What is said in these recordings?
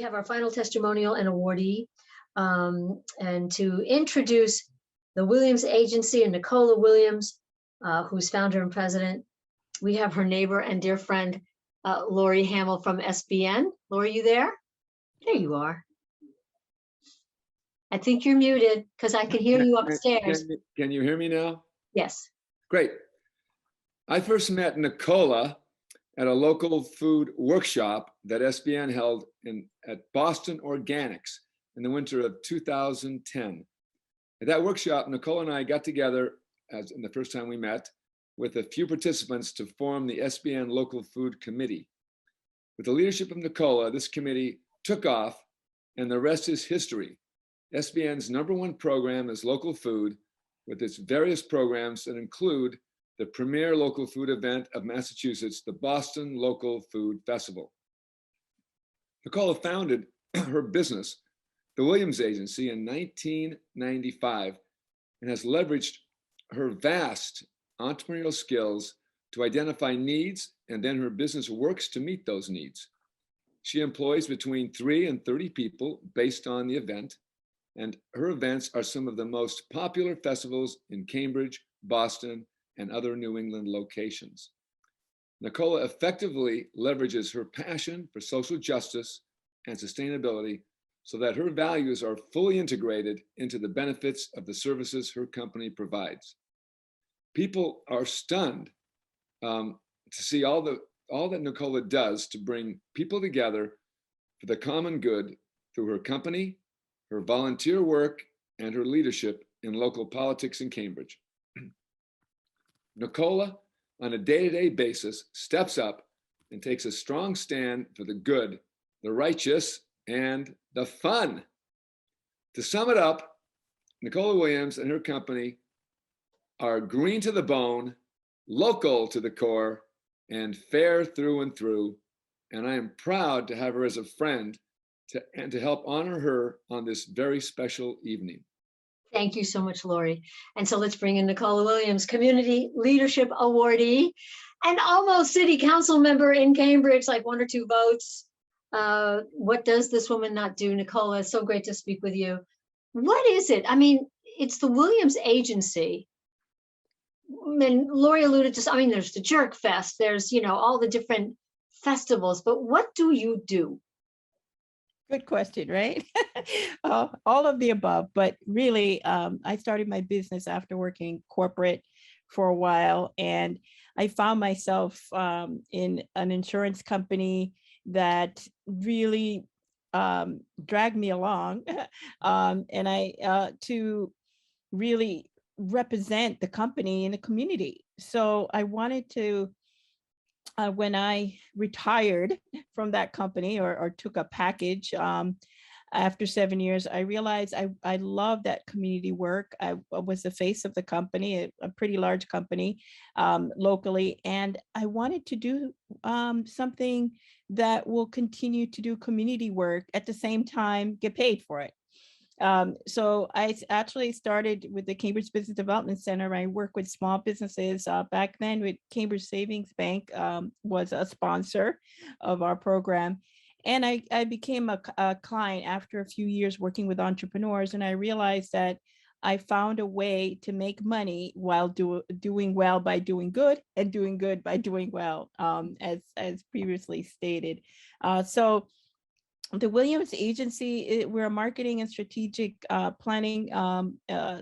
have our final testimonial and awardee. And to introduce the Williams Agency and Nicola Williams, who's founder and president, we have her neighbor and dear friend, Lori Hamill from SBN. Lori, you there? There you are. I think you're muted because I can hear you upstairs. Can you hear me now? Yes. Great. I first met Nicola at a local food workshop that SBN held at Boston Organics in the winter of 2010. At that workshop, Nicola and I got together, as in the first time we met, with a few participants to form the SBN Local Food Committee. With the leadership of Nicola, this committee took off, and the rest is history. SBN's #1 program is local food, with its various programs that include the premier local food event of Massachusetts, the Boston Local Food Festival. Nicola founded her business, the Williams Agency, in 1995 and has leveraged her vast entrepreneurial skills to identify needs, and then her business works to meet those needs. She employs between 3 and 30 people based on the event, and her events are some of the most popular festivals in Cambridge, Boston, and other New England locations. Nicola effectively leverages her passion for social justice and sustainability so that her values are fully integrated into the benefits of the services her company provides. People are stunned to see all that Nicola does to bring people together for the common good through her company, her volunteer work, and her leadership in local politics in Cambridge. Nicola, on a day-to-day basis, steps up and takes a strong stand for the good, the righteous, and the fun. To sum it up, Nicola Williams and her company are green to the bone, local to the core, and fair through and through. And I am proud to have her as a friend and to help honor her on this very special evening. Thank you so much, Lori. And so let's bring in Nicola Williams, Community Leadership Awardee and almost City Council member in Cambridge, like 1 or 2 votes. What does this woman not do? Nicola, it's so great to speak with you. What is it? I mean, it's the Williams Agency. And Lori alluded to, there's the Jerk Fest, there's, all the different festivals, but what do you do? Good question, right? All of the above, but really, I started my business after working corporate for a while, and I found myself in an insurance company that really dragged me along, and I to really represent the company in the community. So I wanted to. When I retired from that company or took a package after 7 years, I realized I love that community work. I was the face of the company, a pretty large company locally, and I wanted to do something that will continue to do community work at the same time, get paid for it. So I actually started with the Cambridge Business Development Center. I work with small businesses. Back then with Cambridge Savings Bank was a sponsor of our program. And I became a client after a few years working with entrepreneurs. And I realized that I found a way to make money while doing well by doing good and doing good by doing well, as previously stated. So the Williams Agency, we're a marketing and strategic planning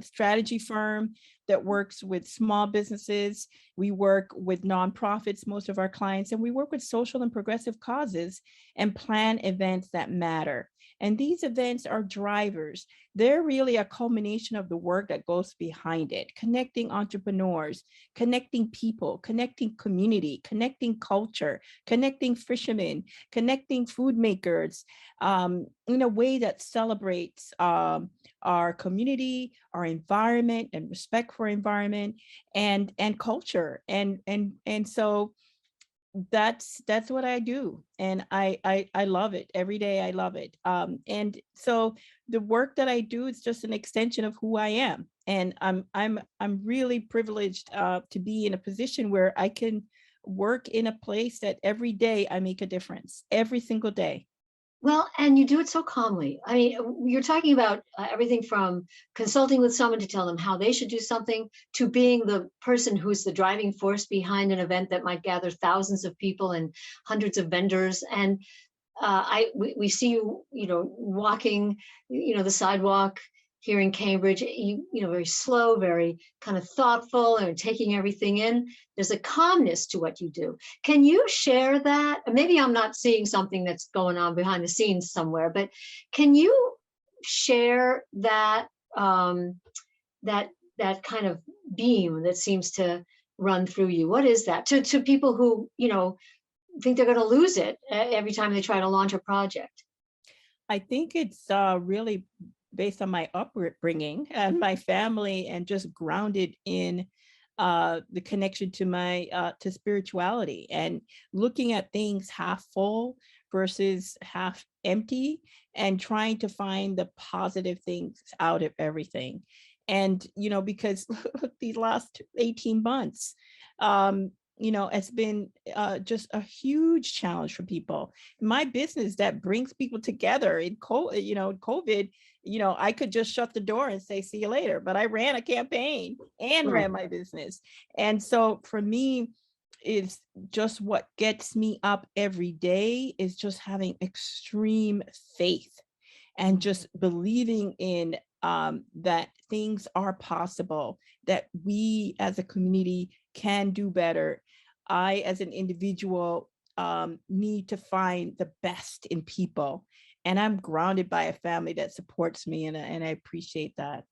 strategy firm that works with small businesses. We work with nonprofits, most of our clients, and we work with social and progressive causes and plan events that matter. And these events are drivers. They're really a culmination of the work that goes behind it, connecting entrepreneurs, connecting people, connecting community, connecting culture, connecting fishermen, connecting food makers in a way that celebrates our community, our environment, and respect for environment and culture. And so that's what I do, and I love it every day. I love it, and so the work that I do is just an extension of who I am, and I'm really privileged to be in a position where I can work in a place that every day I make a difference, every single day. Well, and you do it so calmly. I mean, you're talking about everything from consulting with someone to tell them how they should do something to being the person who's the driving force behind an event that might gather thousands of people and hundreds of vendors. And we see you, walking, the sidewalk here in Cambridge, very slow, very kind of thoughtful and taking everything in. There's a calmness to what you do. Can you share that? Maybe I'm not seeing something that's going on behind the scenes somewhere, but can you share that, that kind of beam that seems to run through you? What is that to people who, think they're going to lose it every time they try to launch a project? I think it's really based on my upbringing and my family, and just grounded in the connection to my to spirituality, and looking at things half full versus half empty, and trying to find the positive things out of everything. And because these last 18 months, it's been just a huge challenge for people. My business that brings people together in COVID, I could just shut the door and say, see you later. But I ran a campaign and Right. ran my business. And so for me, it's just what gets me up every day is just having extreme faith and just believing in that things are possible, that we as a community can do better. I, as an individual, need to find the best in people. And I'm grounded by a family that supports me, and I appreciate that.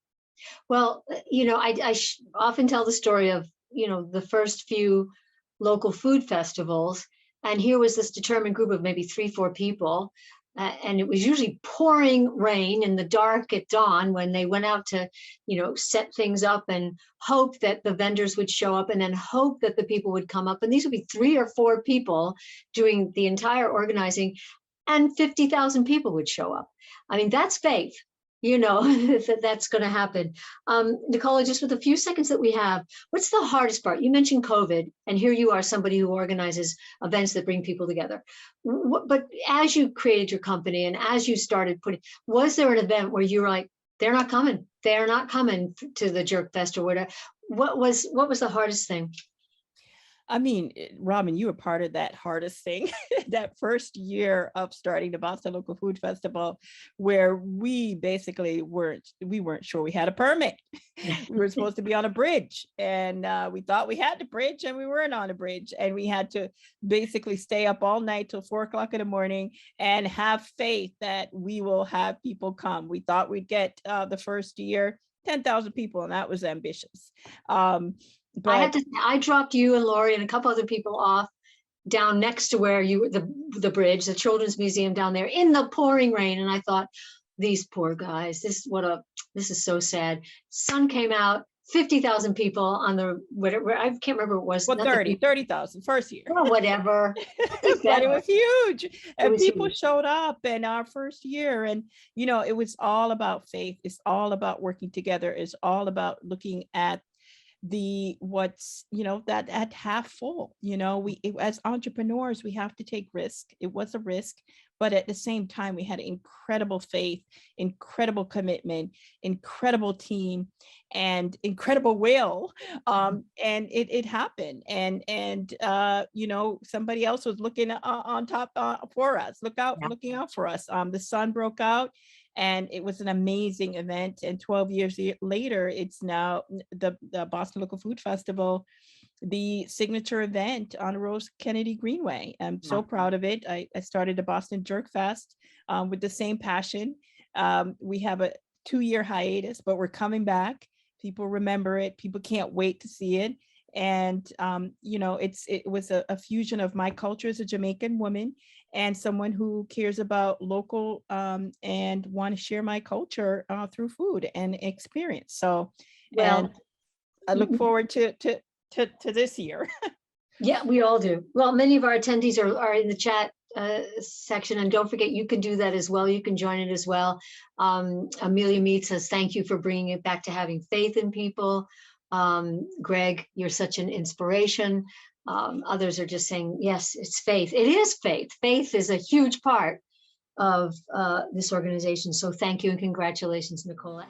Well, I often tell the story of, the first few local food festivals. And here was this determined group of maybe 3, 4 people. And it was usually pouring rain in the dark at dawn when they went out to, set things up and hope that the vendors would show up and then hope that the people would come up. And these would be 3 or 4 people doing the entire organizing, and 50,000 people would show up. I mean, that's faith, that's going to happen. Nicola, just with a few seconds that we have, what's the hardest part? You mentioned COVID, and here you are, somebody who organizes events that bring people together. But as you created your company and as you started was there an event where you were like, they're not coming to the Jerk Fest or whatever? What was the hardest thing? I mean, Robin, you were part of that hardest thing, that first year of starting the Boston Local Food Festival, where we basically weren't sure we had a permit. We were supposed to be on a bridge, and we thought we had the bridge, and we weren't on a bridge, and we had to basically stay up all night till 4 o'clock in the morning and have faith that we will have people come. We thought we'd get the first year 10,000 people, and that was ambitious. But I have to say, I dropped you and Lori and a couple other people off down next to where the bridge, the Children's Museum down there in the pouring rain. And I thought, these poor guys, this is so sad. Sun came out, 50,000 people on the, whatever, I can't remember what it was. Well, 30,000 first year. Or whatever. But it was huge. And people huge. showed up in our first year. And, it was all about faith. It's all about working together. It's all about looking at that at half full. As entrepreneurs, we have to take risk. It was a risk, but at the same time, we had incredible faith, incredible commitment, incredible team, and incredible will. And it happened. And somebody else was looking on top for us, looking out for us. The sun broke out. And it was an amazing event. And 12 years later, it's now the Boston Local Food Festival, the signature event on Rose Kennedy Greenway. I'm so proud of it. I started the Boston Jerk Fest with the same passion. We have a 2-year hiatus, but we're coming back. People remember it. People can't wait to see it. And, it was a fusion of my culture as a Jamaican woman and someone who cares about local and want to share my culture through food and experience. So, and I look forward to this year. Yeah, we all do. Well, many of our attendees are in the chat section, and don't forget, you can do that as well. You can join it as well. Amelia Mead says, thank you for bringing it back to having faith in people. Greg, you're such an inspiration. Others are just saying, yes, it's faith. It is faith. Faith is a huge part of this organization. So thank you and congratulations, Nicola.